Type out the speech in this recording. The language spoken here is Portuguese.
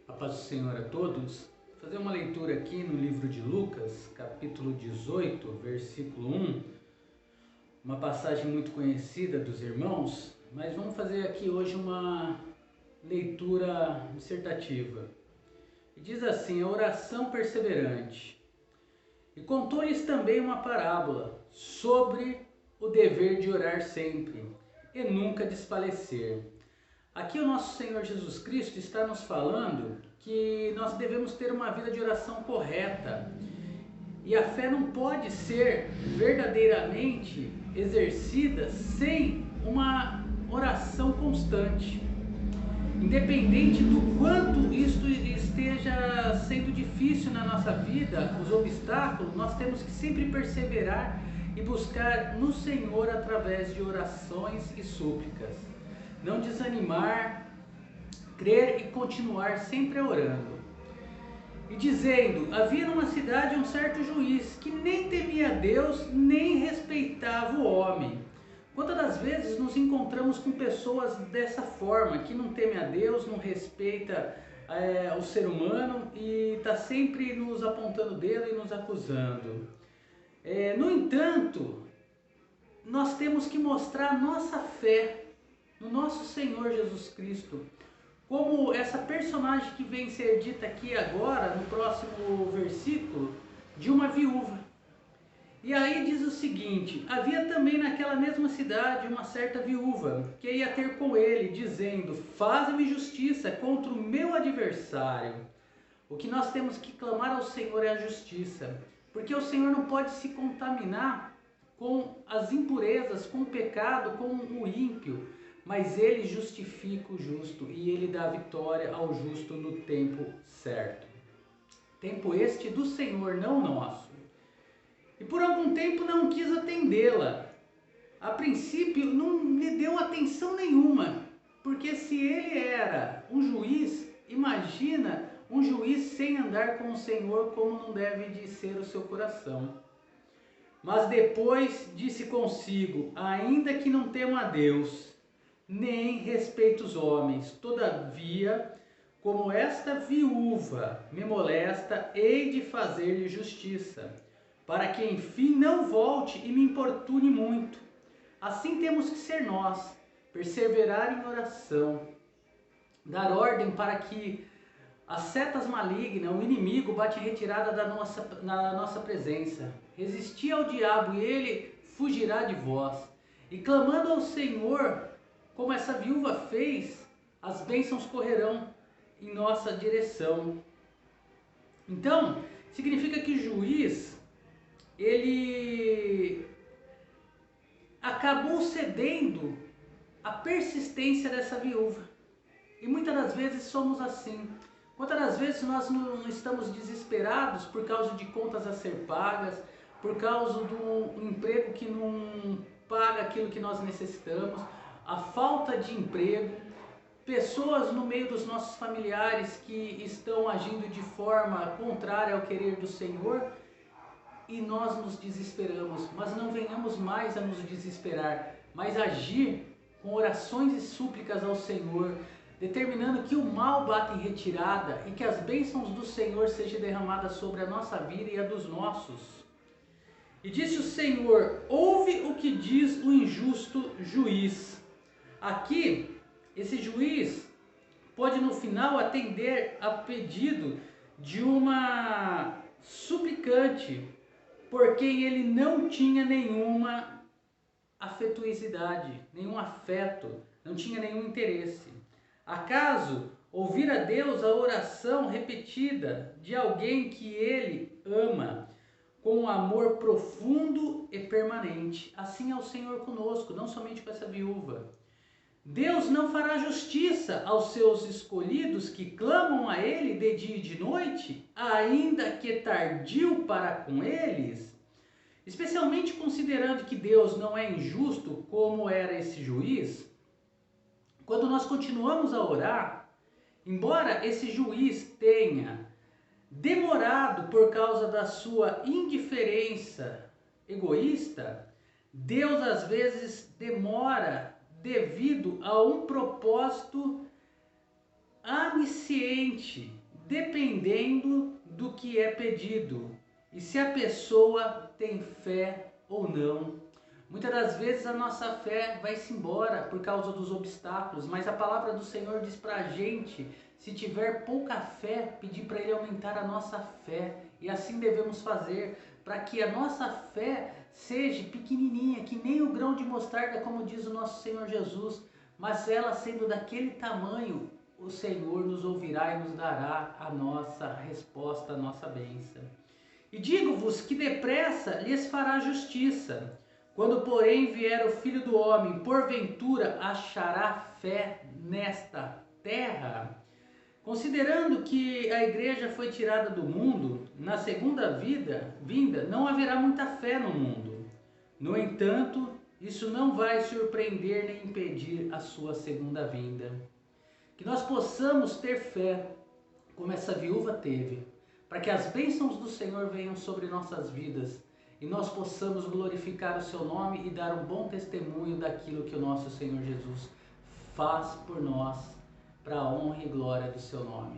A paz do Senhor a todos. Vou fazer uma leitura aqui no livro de Lucas, capítulo 18, versículo 1. Uma passagem muito conhecida dos irmãos, mas vamos fazer aqui hoje uma leitura dissertativa. E diz assim: a oração perseverante. E contou-lhes também uma parábola sobre o dever de orar sempre e nunca desfalecer. Aqui o nosso Senhor Jesus Cristo está nos falando que nós devemos ter uma vida de oração correta. E a fé não pode ser verdadeiramente exercida sem uma oração constante. Independente do quanto isto esteja sendo difícil na nossa vida, os obstáculos, nós temos que sempre perseverar e buscar no Senhor através de orações e súplicas. Não desanimar, crer e continuar sempre orando. E dizendo: havia numa cidade um certo juiz que nem temia Deus, nem respeitava o homem. Quantas das vezes nos encontramos com pessoas dessa forma, que não teme a Deus, não respeita o ser humano e está sempre nos apontando o dedo e nos acusando. No entanto, nós temos que mostrar nossa fé no nosso Senhor Jesus Cristo, como essa personagem que vem ser dita aqui agora, no próximo versículo, de uma viúva. E aí diz o seguinte: havia também naquela mesma cidade uma certa viúva, que ia ter com ele, dizendo: faze-me justiça contra o meu adversário. O que nós temos que clamar ao Senhor é a justiça, porque o Senhor não pode se contaminar com as impurezas, com o pecado, com o ímpio, mas Ele justifica o justo e Ele dá vitória ao justo no tempo certo. Tempo este do Senhor, não nosso. E por algum tempo não quis atendê-la. A princípio não lhe deu atenção nenhuma, porque se ele era um juiz, imagina um juiz sem andar com o Senhor, como não deve de ser o seu coração. Mas depois disse consigo: ainda que não temo a Deus, nem respeito os homens, todavia, como esta viúva me molesta, hei de fazer-lhe justiça, para que enfim não volte e me importune muito. Assim temos que ser nós, perseverar em oração, dar ordem para que as setas malignas, o inimigo, bate retirada na nossa presença. Resisti ao diabo e ele fugirá de vós. E clamando ao Senhor, como essa viúva fez, as bênçãos correrão em nossa direção. Então, significa que o juiz, ele acabou cedendo à persistência dessa viúva. E muitas das vezes somos assim. Quantas das vezes nós não estamos desesperados por causa de contas a ser pagas, por causa do emprego que não paga aquilo que nós necessitamos, a falta de emprego, pessoas no meio dos nossos familiares que estão agindo de forma contrária ao querer do Senhor, e nós nos desesperamos. Mas não venhamos mais a nos desesperar, mas agir com orações e súplicas ao Senhor, determinando que o mal bata em retirada e que as bênçãos do Senhor sejam derramadas sobre a nossa vida e a dos nossos. E disse o Senhor: ouve o que diz o injusto juiz. Aqui, esse juiz pode no final atender a pedido de uma suplicante, por quem ele não tinha nenhuma afetuosidade, nenhum afeto, não tinha nenhum interesse. Acaso ouvir a Deus a oração repetida de alguém que ele ama com um amor profundo e permanente? Assim é o Senhor conosco, não somente com essa viúva. Deus não fará justiça aos seus escolhidos que clamam a Ele de dia e de noite, ainda que tardio para com eles? Especialmente considerando que Deus não é injusto como era esse juiz, quando nós continuamos a orar, embora esse juiz tenha demorado por causa da sua indiferença egoísta, Deus às vezes demora devido a um propósito suficiente, dependendo do que é pedido e se a pessoa tem fé ou não. Muitas das vezes a nossa fé vai-se embora por causa dos obstáculos, mas a palavra do Senhor diz para a gente, se tiver pouca fé, pedir para Ele aumentar a nossa fé. E assim devemos fazer, para que a nossa fé seja pequenininha, que nem o grão de mostarda, como diz o nosso Senhor Jesus, mas ela sendo daquele tamanho, o Senhor nos ouvirá e nos dará a nossa resposta, a nossa bênção. E digo-vos que depressa lhes fará justiça. Quando, porém, vier o Filho do Homem, porventura achará fé nesta terra? Considerando que a igreja foi tirada do mundo, na segunda vinda, não haverá muita fé no mundo. No entanto, isso não vai surpreender nem impedir a sua segunda vinda. Que nós possamos ter fé, como essa viúva teve, para que as bênçãos do Senhor venham sobre nossas vidas e nós possamos glorificar o seu nome e dar um bom testemunho daquilo que o nosso Senhor Jesus faz por nós, para a honra e glória do seu nome.